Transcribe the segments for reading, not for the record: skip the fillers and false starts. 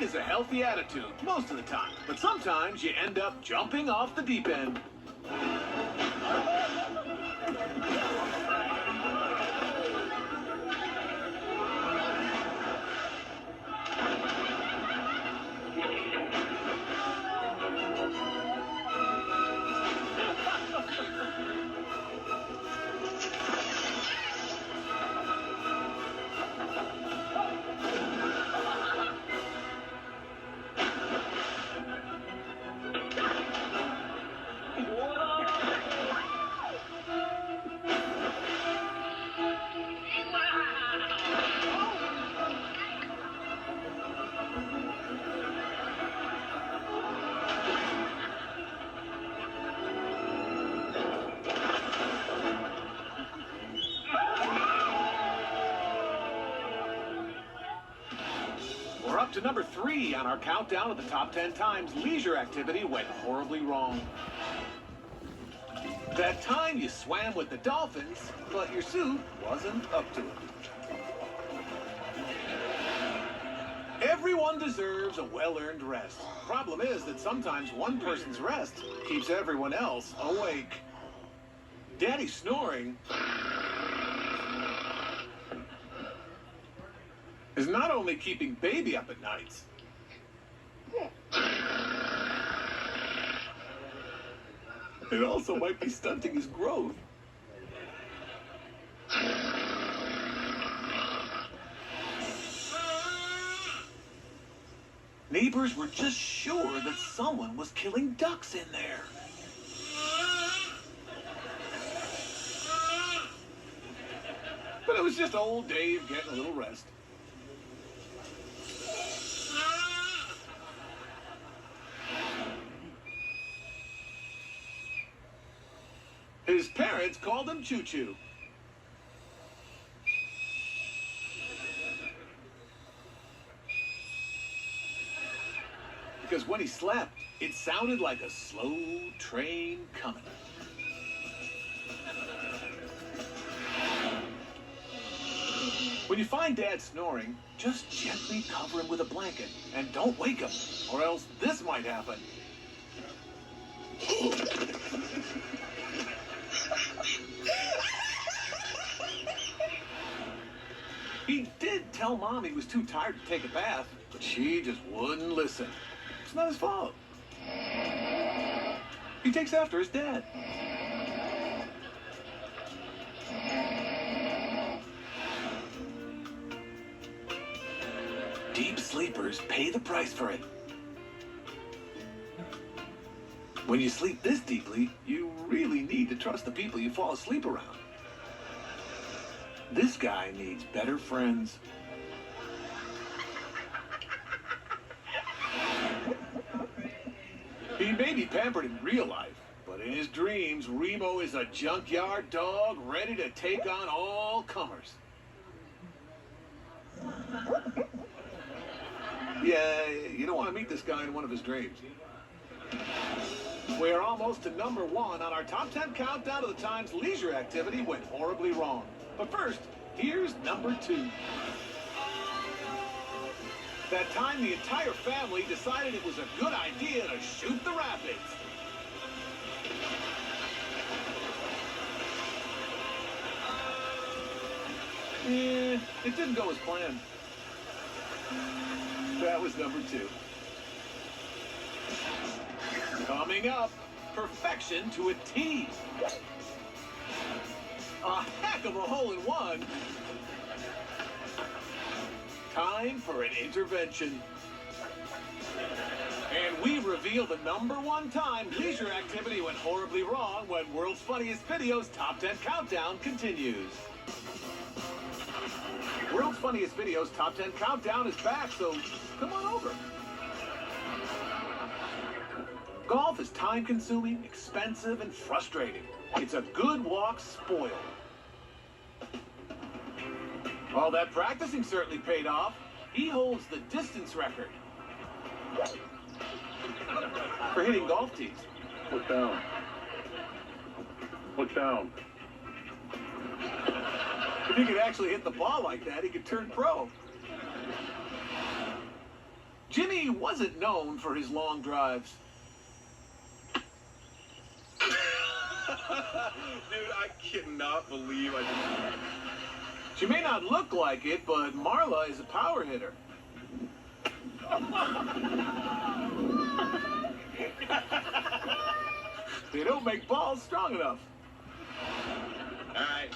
Is a healthy attitude most of the time, but sometimes you end up jumping off the deep end. We're up to number 3 on our countdown of the top 10 times leisure activity went horribly wrong. That time you swam with the dolphins, but your suit wasn't up to it. Everyone deserves a well-earned rest. Problem is that sometimes one person's rest keeps everyone else awake. Daddy snoring is not only keeping baby up at nights, it also might be stunting his growth. Neighbors were just sure that someone was killing ducks in there. But it was just old Dave getting a little rest. His parents called him Choo Choo. Because when he slept, it sounded like a slow train coming. When you find Dad snoring, just gently cover him with a blanket and don't wake him, or else this might happen. He did tell Mom he was too tired to take a bath, but she just wouldn't listen. It's not his fault. He takes after his dad. Deep sleepers pay the price for it. When you sleep this deeply, you really need to trust the people you fall asleep around. This guy needs better friends. He may be pampered in real life, but in his dreams, Remo is a junkyard dog ready to take on all comers. Yeah, you don't want to meet this guy in one of his dreams. We're almost to number 1 on our top 10 countdown of the times leisure activity went horribly wrong. But first, here's number 2. That time the entire family decided it was a good idea to shoot the rapids. It didn't go as planned. That was number 2. Coming up, perfection to a T. A heck of a hole-in-one. Time for an intervention. And we reveal the number 1 time leisure activity went horribly wrong when World's Funniest Videos Top 10 Countdown continues. World's Funniest Videos Top 10 Countdown is back, so come on over. Golf is time-consuming, expensive, and frustrating. It's a good walk spoiled. All that practicing certainly paid off. He holds the distance record for hitting golf tees. Look down. Look down. If he could actually hit the ball like that, he could turn pro. Jimmy wasn't known for his long drives. Dude, I cannot believe I just... She may not look like it, but Marla is a power hitter. They don't make balls strong enough. All right.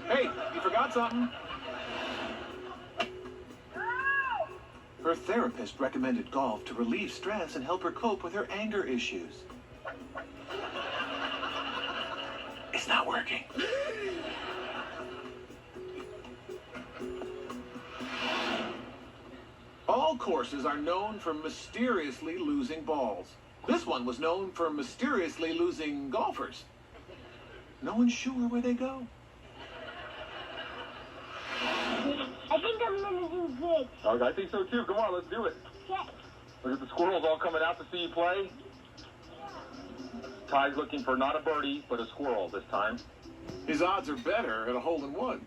Hey, you forgot something. Her therapist recommended golf to relieve stress and help her cope with her anger issues. It's not working. All courses are known for mysteriously losing balls. This one was known for mysteriously losing golfers. No one's sure where they go. I think I'm gonna do good. Okay, I think so too. Come on, let's do it. Yes. Look at the squirrels all coming out to see you play. Ty's looking for not a birdie, but a squirrel this time. His odds are better at a hole-in-one.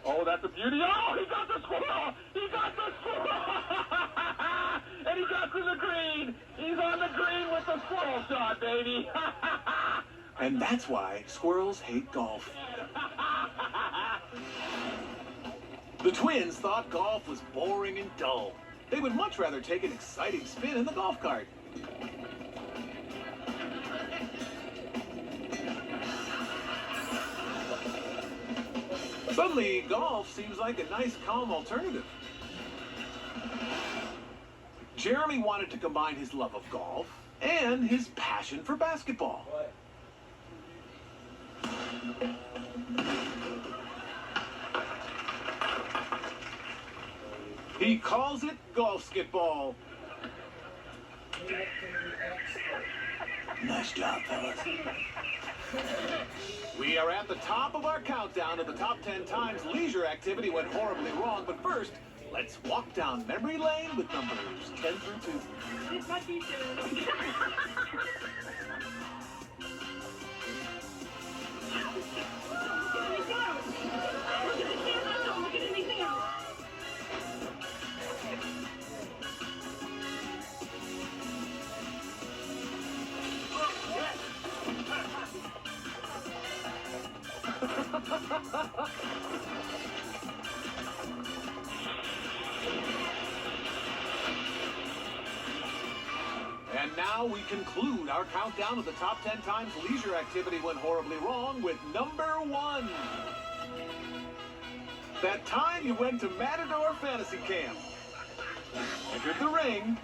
Oh, that's a beauty. Oh, he got the squirrel! He got the squirrel! And he got to the green! He's on the green with the squirrel shot, baby! And that's why squirrels hate golf. The twins thought golf was boring and dull. They would much rather take an exciting spin in the golf cart. Suddenly, golf seems like a nice, calm alternative. Jeremy wanted to combine his love of golf and his passion for basketball. He calls it golf-skitball. Nice job, fellas. We are at the top of our countdown of the top 10 times leisure activity went horribly wrong, but first, let's walk down memory lane with numbers 10 through 2. It's my teacher. And now we conclude our countdown of the top 10 times leisure activity went horribly wrong with number 1. That time you went to Matador Fantasy Camp. Entered the ring.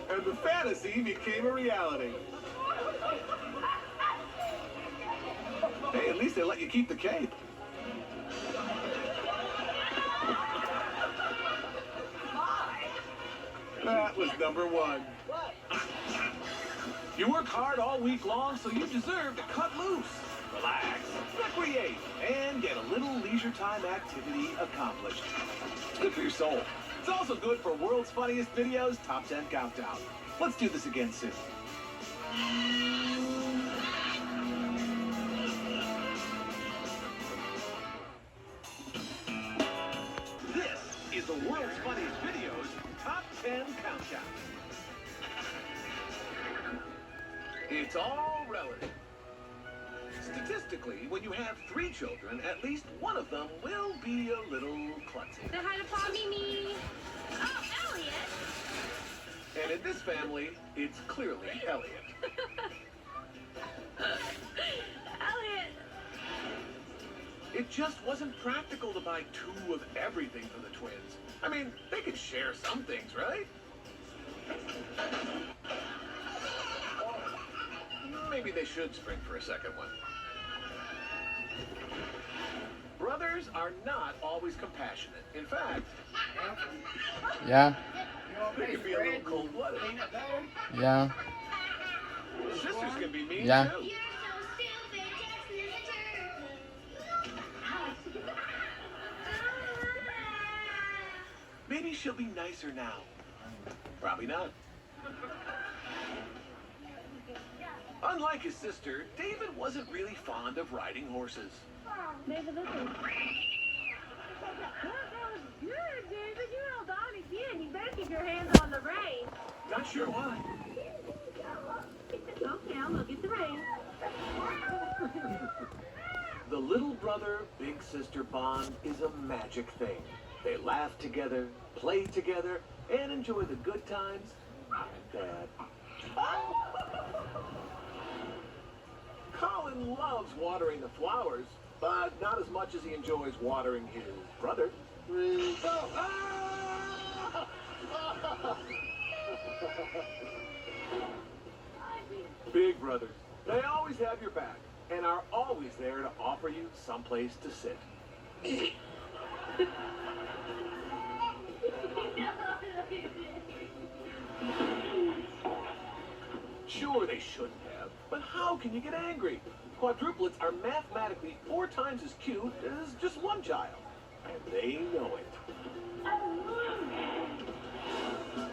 And the fantasy became a reality. Hey, at least they let you keep the cape. That was number 1. You work hard all week long, so you deserve to cut loose, relax, recreate, and get a little leisure time activity accomplished. It's good for your soul. It's also good for World's Funniest Videos Top 10 Countdown. Let's do this again soon. This is the World's Funniest Videos Top 10 Countdown. It's all relative. Statistically, when you have 3 children, at least one of them will be a little klutzy. Say hi to Paw Mimi. Oh, Elliot. And in this family, it's clearly Elliot. Elliot. It just wasn't practical to buy 2 of everything for the twins. I mean, they could share some things, right? Maybe they should spring for a second one. Brothers are not always compassionate. In fact, Yeah, they can be a little cold-blooded. yeah, Sisters can be mean, Yeah. too. You're so stupid, Jackson. Maybe she'll be nicer now. Probably not. Unlike his sister, David wasn't really fond of riding horses. David, listen. That was good, David. You held on again. You better keep your hands on the reins. Not sure why. Okay, I'll look at the reins. The little brother, big sister bond is a magic thing. They laugh together, play together, and enjoy the good times and bad. Colin loves watering the flowers, but not as much as he enjoys watering his brother. Big brothers, they always have your back and are always there to offer you someplace to sit. Sure, they shouldn't have, but how can you get angry? Quadruplets are mathematically 4 times as cute as just one child, and they know it.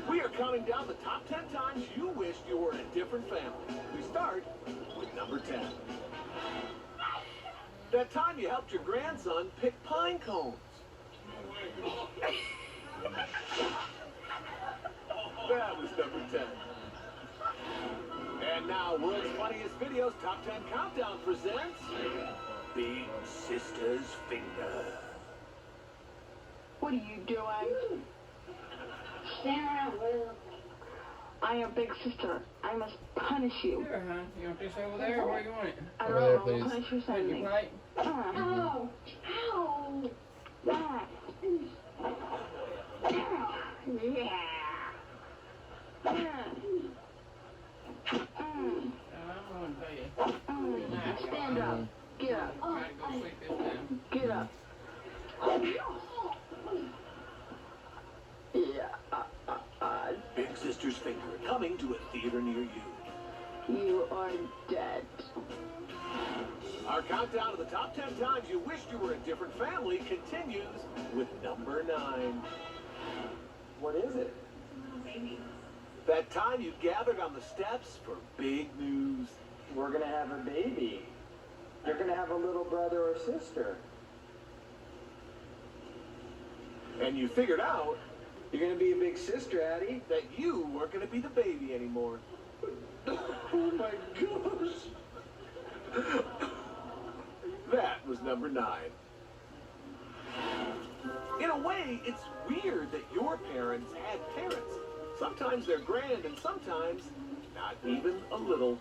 We are counting down the top 10 times you wished you were in a different family. We start with number 10. That time you helped your grandson pick pine cones. That was number 10. And now, World's Funniest Videos Top 10 Countdown presents Big Sister's Finger. What are you doing? I am big sister. I must punish you. Sure, huh? You want this over there or where you want it? I Over don't there, know. please. Punish you Would you something. plate? Ow! Ow! That. Yeah. I'm going to you. Stand up. Get up. Try to go sleep this time. Get up. Yeah. Big Sister's Finger, coming to a theater near you. You are dead. Our countdown to the top 10 times you wished you were a different family continues with number 9. What is it? That time you gathered on the steps for big news. We're gonna have a baby. You're gonna have a little brother or sister. And you figured out You're gonna be a big sister, Addie. that you weren't going to be the baby anymore. Oh my gosh. That was number 9. In a way, it's weird that your parents had parents. Sometimes they're grand and sometimes not even a little.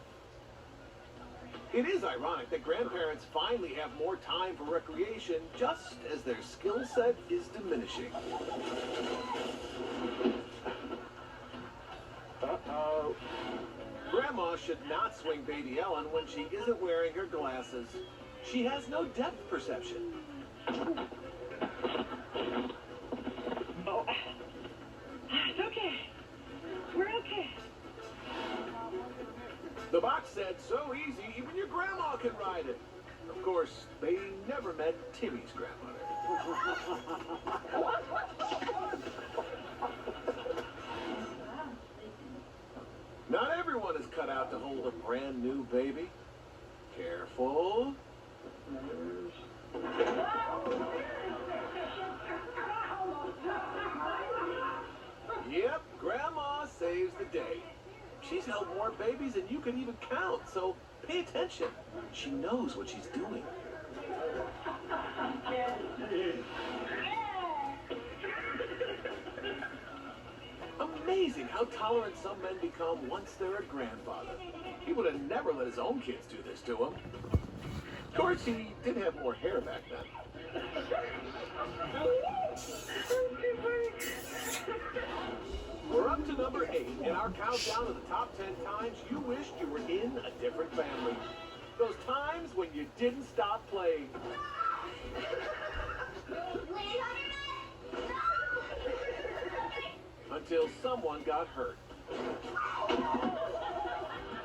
It is ironic that grandparents finally have more time for recreation just as their skill set is diminishing. Uh-oh. Grandma should not swing baby Ellen when she isn't wearing her glasses. She has no depth perception. Oh, it's okay. We're okay. The box said, so easy, even your grandma can ride it. Of course, they never met Timmy's grandmother. Not everyone is cut out to hold a brand new baby. Careful. Yep, Grandma saves the day. She's held more babies than you can even count, so pay attention. She knows what she's doing. Amazing how tolerant some men become once they're a grandfather. He would have never let his own kids do this to him. Of course, he did have more hair back then. We're up to number 8 in our countdown of the top 10 times you wished you were in a different family. Those times when you didn't stop playing. Until someone got hurt.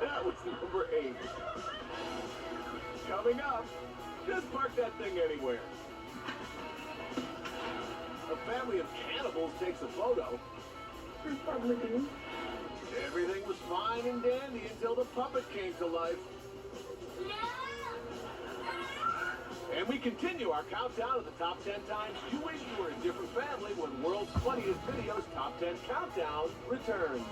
That was number 8. Coming up, just park that thing anywhere. A family of cannibals takes a photo. Republican. Everything was fine and dandy until the puppet came to life. And we continue our countdown of the top 10 times you wish you were a different family when World's Funniest Videos Top 10 Countdown returns.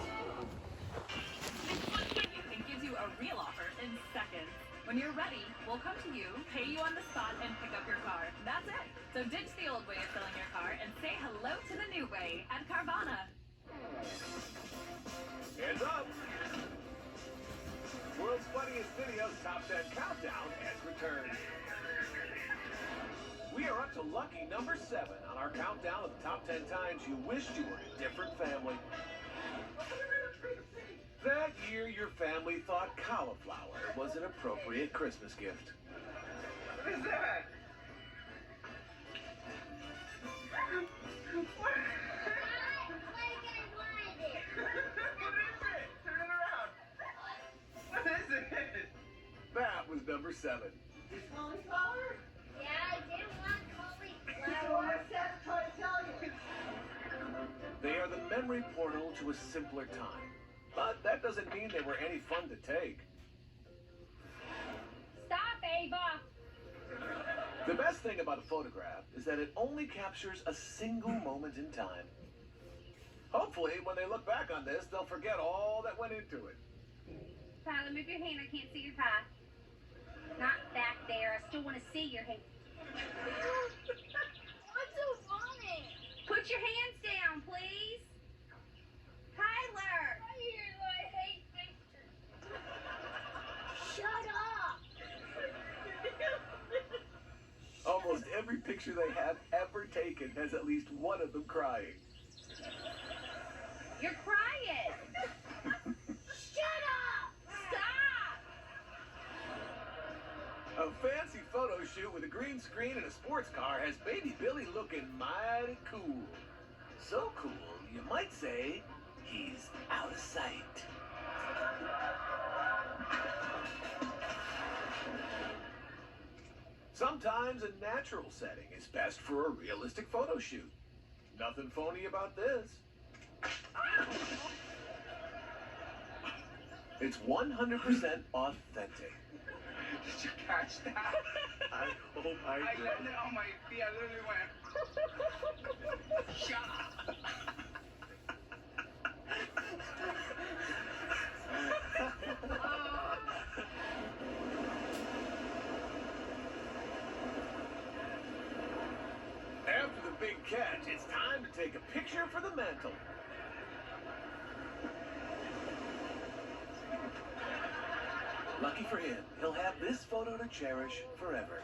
It gives you a real offer in seconds. When you're ready, we'll come to you, pay you on the spot, and pick up your car. That's it. So ditch the old way of filling your car and say hello to the new way at Carvana. Hands up! World's Funniest Videos Top 10 Countdown has returned. We are up to lucky number 7 on our countdown of the top 10 times you wished you were a different family. That year, your family thought cauliflower was an appropriate Christmas gift. What is that? Turn it around. What is it? That was number 7. Cauliflower? Yeah, I didn't want cauliflower. Try to tell you. They are the memory portal to a simpler time. But that doesn't mean they were any fun to take. Stop, Ava. The best thing about a photograph is that it only captures a single moment in time. Hopefully, when they look back on this, they'll forget all that went into it. Tyler, move your hand. I can't see your tie. Not back there. I still want to see your hand. What's so funny? Put your hands down, please. Tyler. I hate pictures. Shut up. Almost every picture they have ever taken has at least one of them crying. You're crying. Shut up. Stop. A fancy photo shoot with a green screen and a sports car has Baby Billy looking mighty cool. So cool, you might say he's out of sight. Sometimes a natural setting is best for a realistic photo shoot. Nothing phony about this. It's 100% authentic. Did you catch that? I hope I I did. landed on my feet. I literally went. Shut up. After the big catch, it's time to take a picture for the mantle. Lucky for him, he'll have this photo to cherish forever.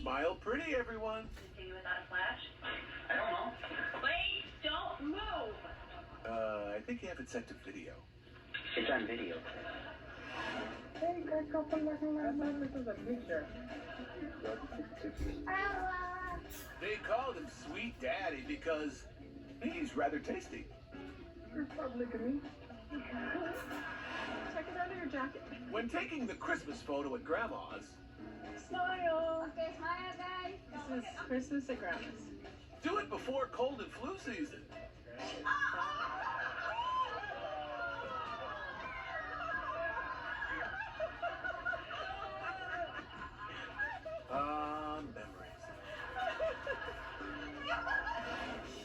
Smile pretty, everyone. Continue without a flash. I don't know. Wait, don't move. I think you have it set to video. It's on video. They called him Sweet Daddy because he's rather tasty. Check it under your jacket. When taking the Christmas photo at Grandma's, Smile. Okay, smile, guys. This is Christmas at Grandma's. do it before cold and flu season. Memories.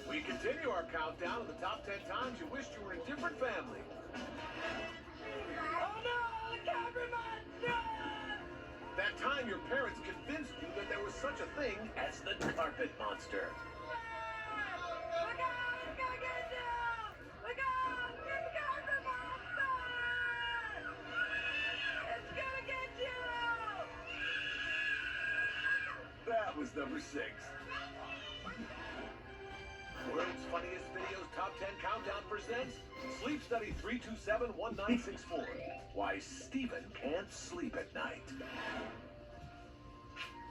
We continue our countdown of the top 10 times you wished you were a different family. Oh no, the cameraman! No! That time your parents convinced you that there was such a thing as the carpet monster. Look out! It's gonna get you! Look out! It's the carpet monster! It's gonna get you! That was number 6. World's Funniest Videos Top 10 Countdown presents Sleep Study 3271964. Why Stephen can't sleep at night.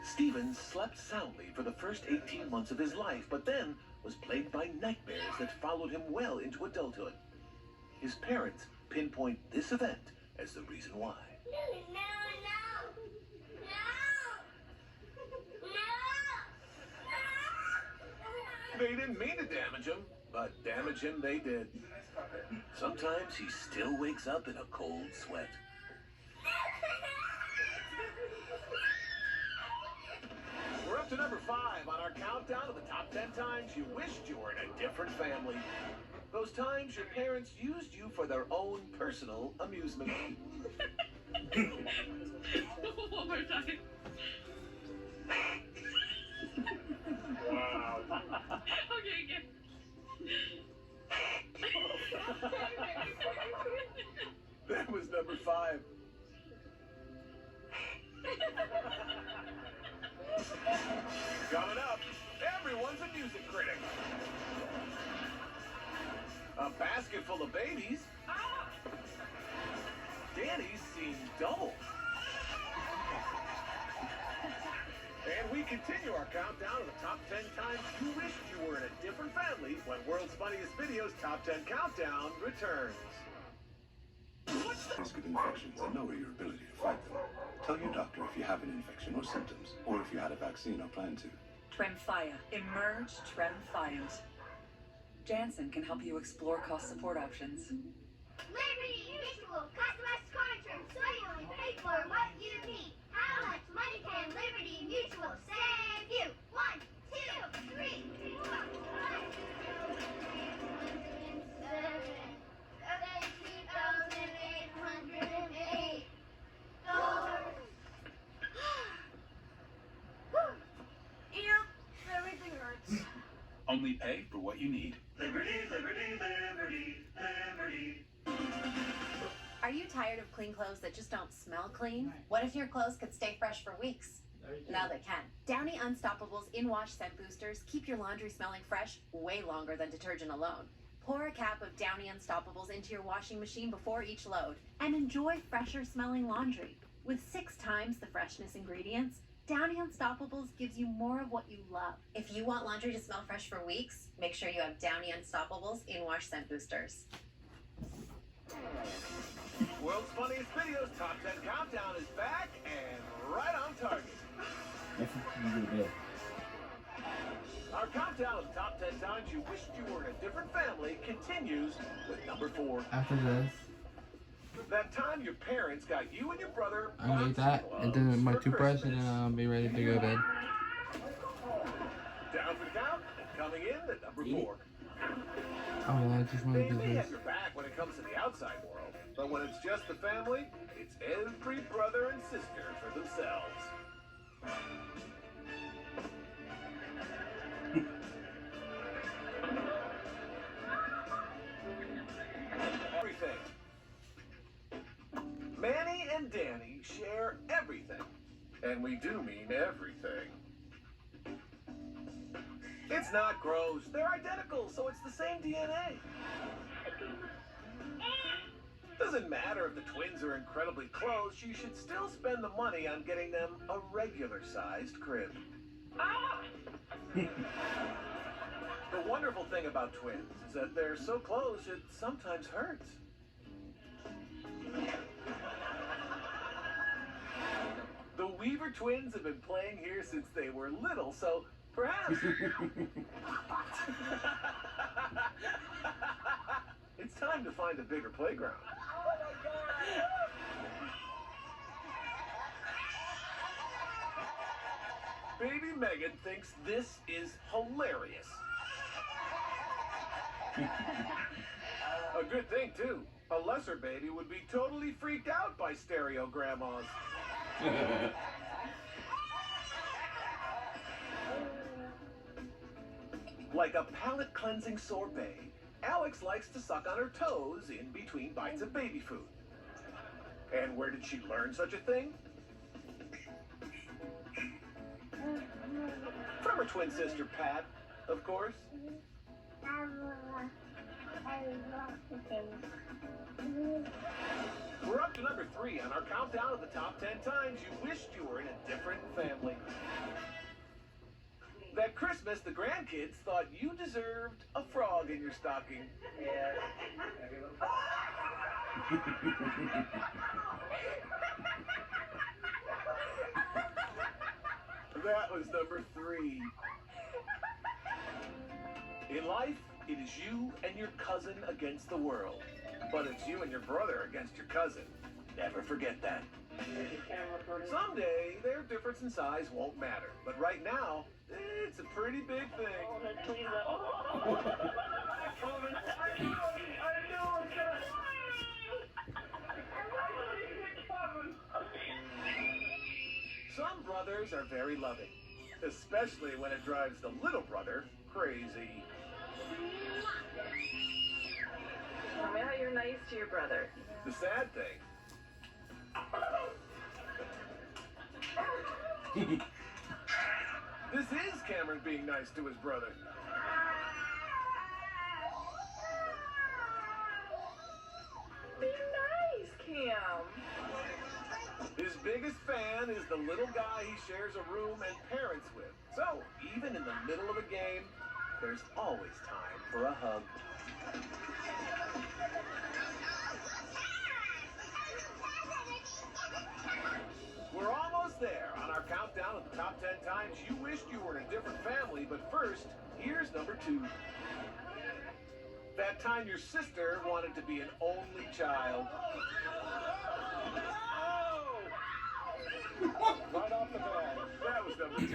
Stephen slept soundly for the first 18 months of his life, but then was plagued by nightmares that followed him well into adulthood. His parents pinpoint this event as the reason why. No! They didn't mean to damage him, but damage him they did. Sometimes he still wakes up in a cold sweat. We're up to number 5 on our countdown of the top 10 times you wished you were in a different family. Those times your parents used you for their own personal amusement. One more time. Wow. Okay, again. That was number 5. Coming up, everyone's a music critic. A basket full of babies. Danny's seen double. And we continue our countdown of the top 10 times you wished you were in a different family when World's Funniest Videos Top 10 Countdown returns. Risk of infections and lower your ability to fight them. Tell your doctor if you have an infection or symptoms, or if you had a vaccine or plan to. Tremfya. Emerge Tremfyant. Janssen can help you explore cost support options. Liberty Mutual customized car insurance, so you only pay for what you need. How much money can Liberty Mutual save you? 1, 2, 3, 4, 5, 17,808 dollars. Yep, everything hurts. Only pay for what you need. Are you tired of clean clothes that just don't smell clean? What if your clothes could stay fresh for weeks? Now they can. Downy Unstoppable's in-wash scent boosters keep your laundry smelling fresh way longer than detergent alone. Pour a cap of Downy Unstoppables into your washing machine before each load and enjoy fresher smelling laundry. With 6 times the freshness ingredients, Downy Unstoppables gives you more of what you love. If you want laundry to smell fresh for weeks, make sure you have Downy Unstoppables in-wash scent boosters. World's Funniest Videos Top 10 Countdown is back and right on target. Our countdown of the top 10 times you wished you were in a different family continues with number 4. After this, That time your parents got you and your brother I'm gonna eat that, and then my toothbrush, and then I'll be ready to go to bed. Down for the count and coming in at number 4. Oh, I just want They to do may this. have your back when it comes to the outside world, but when it's just the family, it's every brother and sister for themselves. Everything. Manny and Danny share everything. And we do mean everything. It's not gross. They're identical, so it's the same DNA. Doesn't matter if the twins are incredibly close, you should still spend the money on getting them a regular-sized crib. The wonderful thing about twins is that they're so close it sometimes hurts. The Weaver twins have been playing here since they were little, so perhaps... It's time to find a bigger playground. Baby Megan thinks this is hilarious. A good thing, too. A lesser baby would be totally freaked out by stereo grandmas. Like a palate cleansing sorbet, Alex likes to suck on her toes in between bites of baby food. And where did she learn such a thing? From her twin sister, Pat, of course. We're up to number 3 on our countdown of the top 10 times you wished you were in a different family. That Christmas, the grandkids thought you deserved a frog in your stocking. That was number 3. In life, it is you and your cousin against the world. But it's you and your brother against your cousin. Never forget that. Someday, their difference in size won't matter. But right now, it's a pretty big thing. Some brothers are very loving, especially when it drives the little brother crazy. Tell me how you're nice to your brother. The sad thing. This is Cameron being nice to his brother. Be nice, Cam. His biggest fan is the little guy he shares a room and parents with. So, even in the middle of a game, there's always time for a hug. We're almost there on our countdown of the top 10 times you wished you were in a different family, but first, here's number 2. That time your sister wanted to be an only child. Right off the bat. That was number 2.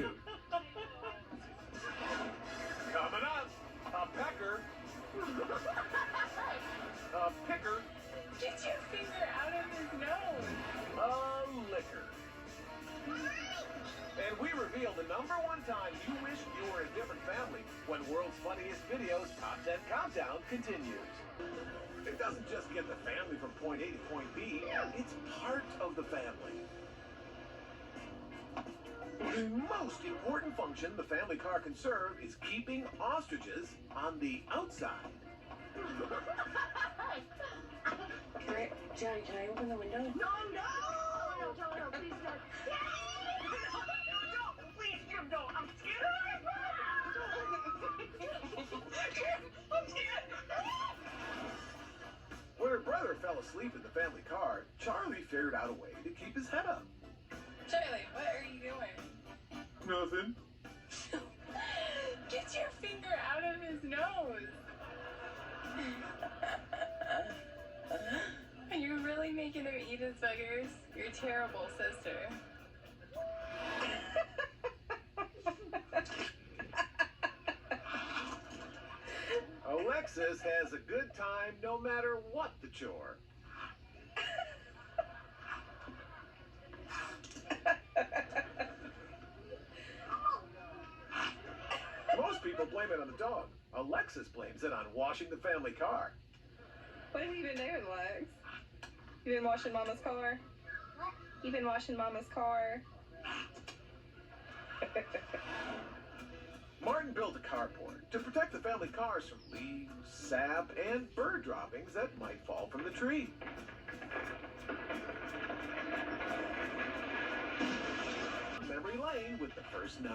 Coming up, a pecker. A picker. Get your finger out of his nose. A liquor. And we reveal the number 1 time you wished you were in a different family when World's Funniest Videos Top 10 Countdown continues. It doesn't just get the family from point A to point B, it's part of the family. The most important function the family car can serve is keeping ostriches on the outside. Johnny, can I open the window? No, please don't. Please, Jim, don't. I'm scared. When her brother fell asleep in the family car, Charlie figured out a way to keep his head up. Charlie, what are you doing? Nothing. Get your finger out of his nose. Are you really making him eat his boogers? You're a terrible sister. Alexis has a good time no matter what the chore. Most people blame it on the dog. Alexis blames it on washing the family car. What have you been doing, Lex? You been washing Mama's car? What? You been washing Mama's car? Martin built a carport to protect the family cars from leaves, sap, and bird droppings that might fall from the tree. Memory lane with the first 9.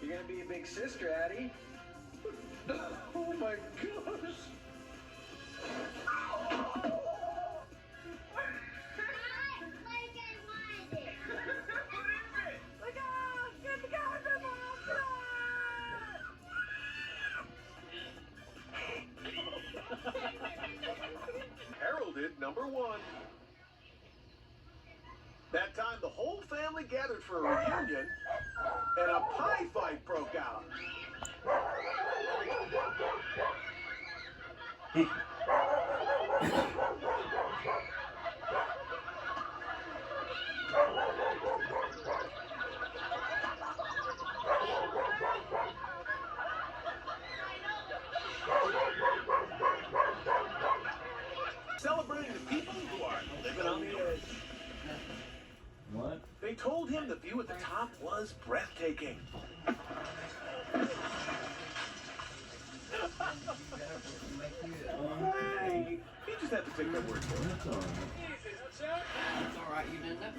You're gonna be a big sister, Addie. Oh my gosh! Heralded number 1. That time the whole family gathered for a reunion and a pie fight broke out. Celebrating the people who are living on the edge. What? They told him the view at the top was breathtaking. Hey, you just have to take their word for it.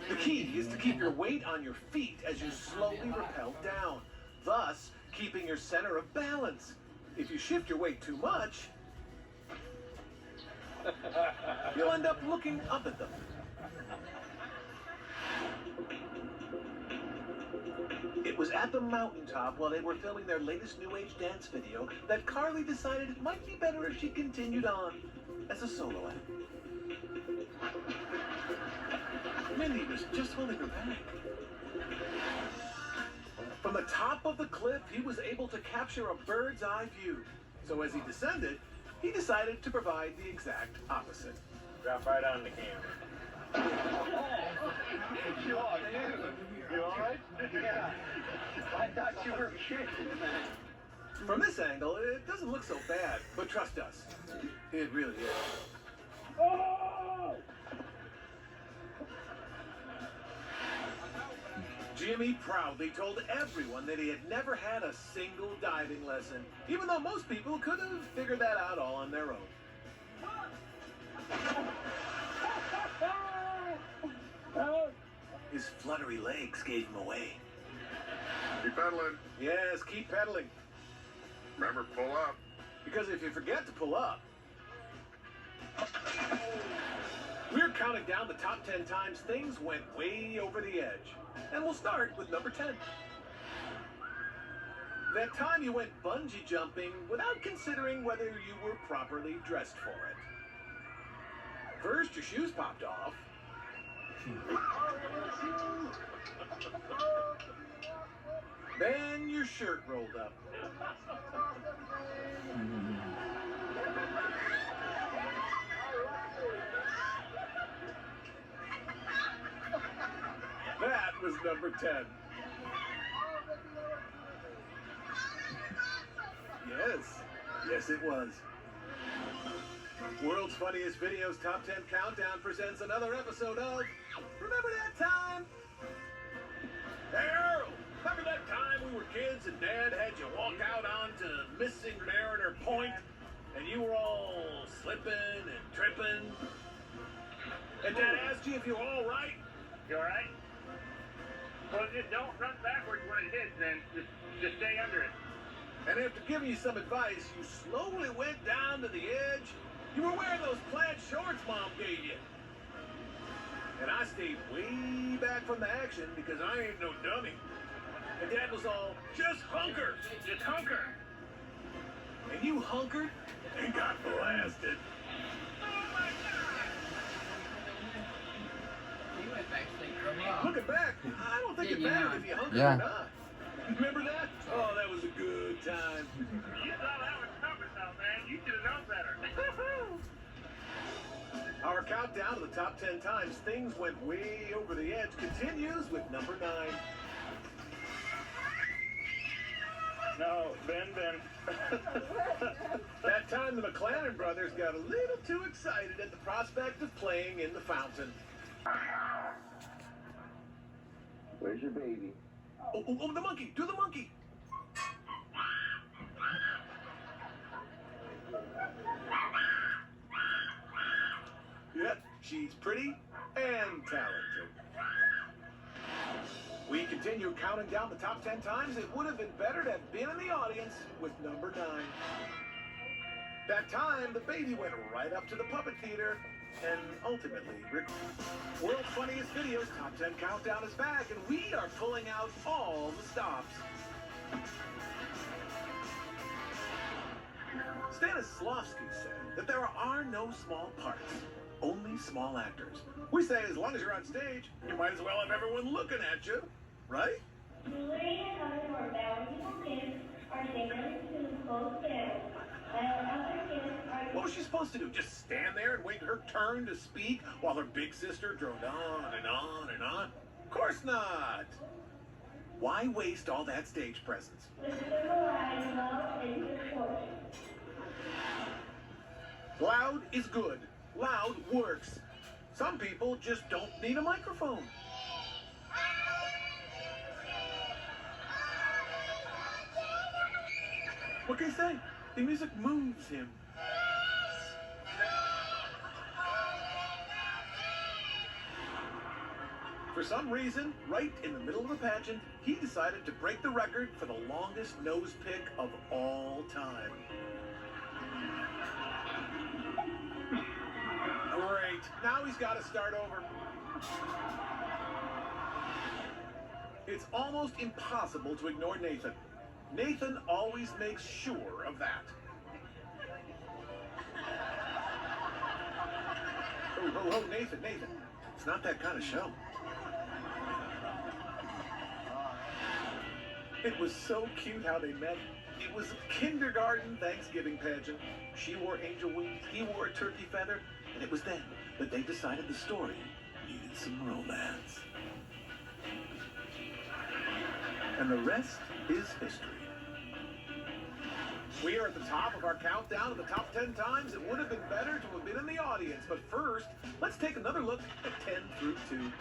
The key is to keep your weight on your feet as you slowly rappel down, thus keeping your center of balance. If you shift your weight too much, you'll end up looking up at them. It was at the mountaintop while they were filming their latest New Age dance video that Carly decided it might be better if she continued on as a solo act. Mindy was just holding her back. From the top of the cliff, he was able to capture a bird's eye view. So as he descended, he decided to provide the exact opposite. Drop right on the camera. You alright? Yeah. I thought you were kidding, man. From this angle, it doesn't look so bad, but trust us, it really is. Jimmy proudly told everyone that he had never had a single diving lesson, even though most people could have figured that out all on their own. His fluttery legs gave him away. Keep pedaling. Yes, keep pedaling. Remember, pull up. Because if you forget to pull up, we're counting down the top 10 times things went way over the edge. And we'll start with number 10. That time you went bungee jumping without considering whether you were properly dressed for it. First, your shoes popped off. Then your shirt rolled up. That was number 10. Yes, it was. World's Funniest Videos Top 10 Countdown presents another episode of Remember That Time? Hey Earl, remember that time we were kids and Dad had you walk out onto Missing Mariner Point and you were all slipping and tripping? And Dad asked you if you were all right? You all right? Well, just don't run backwards when it hits, then. Just stay under it. And after giving you some advice, you slowly went down to the edge. You were wearing those plaid shorts Mom gave you. And I stayed way back from the action because I ain't no dummy. And Dad was all, just hunker, just hunker. And you hunkered and got blasted. Looking back, I don't think it mattered if you hunkered or not. Remember that? Oh, that was a good time. You thought that was coming, though, man. You should have known better. Our countdown to the top 10 times things went way over the edge continues with number 9. No, Ben. That time the McLennan brothers got a little too excited at the prospect of playing in the fountain. Where's your baby? Oh, the monkey! Do the monkey! Yep, she's pretty and talented. We continue counting down the top 10 times it would have been better to have been in the audience with number 9. That time, the baby went right up to the puppet theater and ultimately, World's Funniest Videos Top 10 Countdown is back, and we are pulling out all the stops. Stanislavski said that there are no small parts, only small actors. We say as long as you're on stage, you might as well have everyone looking at you, right? Jewelry and other more valuable gifts are taken to close down, while other gifts are... What was she supposed to do? Just stand there and wait her turn to speak while her big sister droned on and on and on? Of course not! Why waste all that stage presence? Which symbolize love and good fortune. Loud is good. Loud works. Some people just don't need a microphone. What can I say? The music moves him. For some reason, right in the middle of the pageant, he decided to break the record for the longest nose pick of all time. Great. Now he's got to start over. It's almost impossible to ignore Nathan. Nathan always makes sure of that. Oh, Nathan. It's not that kind of show. It was so cute how they met. It was a kindergarten Thanksgiving pageant. She wore angel wings, he wore a turkey feather, and it was then that they decided the story needed some romance. And the rest is history. We are at the top of our countdown of the top 10 times it would have been better to have been in the audience. But first, let's take another look at 10 through 2.